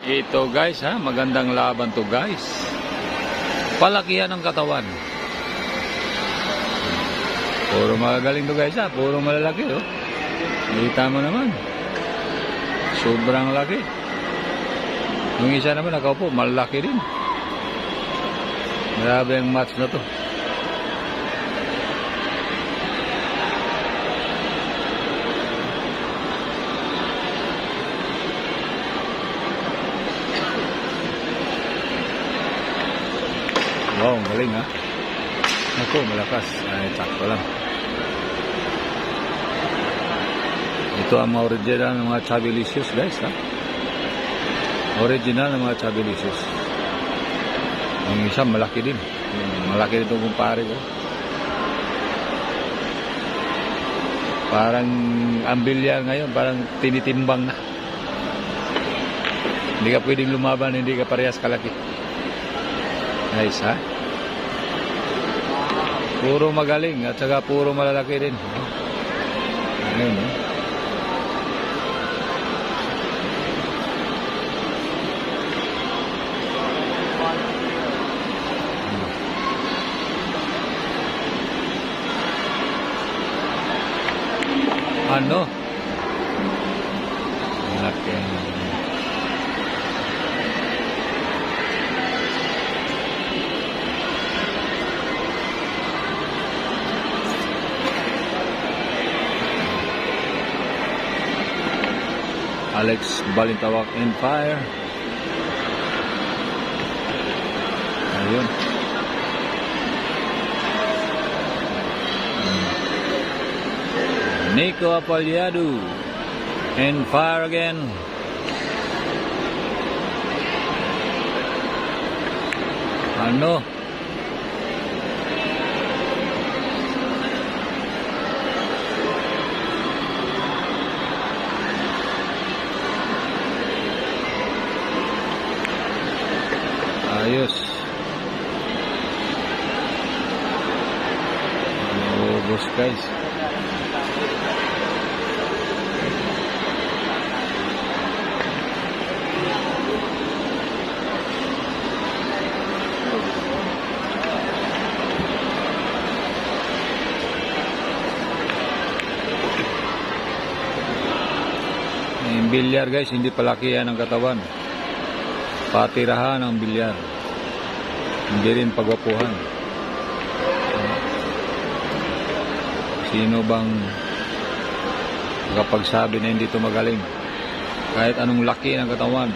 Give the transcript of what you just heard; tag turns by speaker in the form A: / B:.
A: Ito guys ha, magandang laban to guys. Palakihan ng katawan. Puro magagaling to guys ha, puro malalaki oh. Kita mo naman. Sobrang laki. Yung isa naman nakaupo, malaki rin. Grabe ang match na to. Wow, galing ha. Ako, malakas. Ay, sakto lang. Ito ang mga original ng mga Chubbilicious guys ha. Original ng mga Chubbilicious. Ang isa malaki din. Malaki din itong kumpare ko. Parang ang bilyar ngayon, parang tinitimbang na. Hindi ka pwedeng lumaban, hindi ka parehas kalaki. Nice ha. Puro magaling at saka puro malalaki din. Ayun ha. Ano? Laki. Alex Balintawak and Fire. Ayun. Nico Apolyado and Fire again. Ano? Ayos. Ubos guys. Yung bilyar guys, hindi palakihan ng katawan. Patirahan ng bilyar. Hindi rin pagwapuhan. Sino bang makapagsabi na hindi ito magaling? Kahit anong laki ng katawan.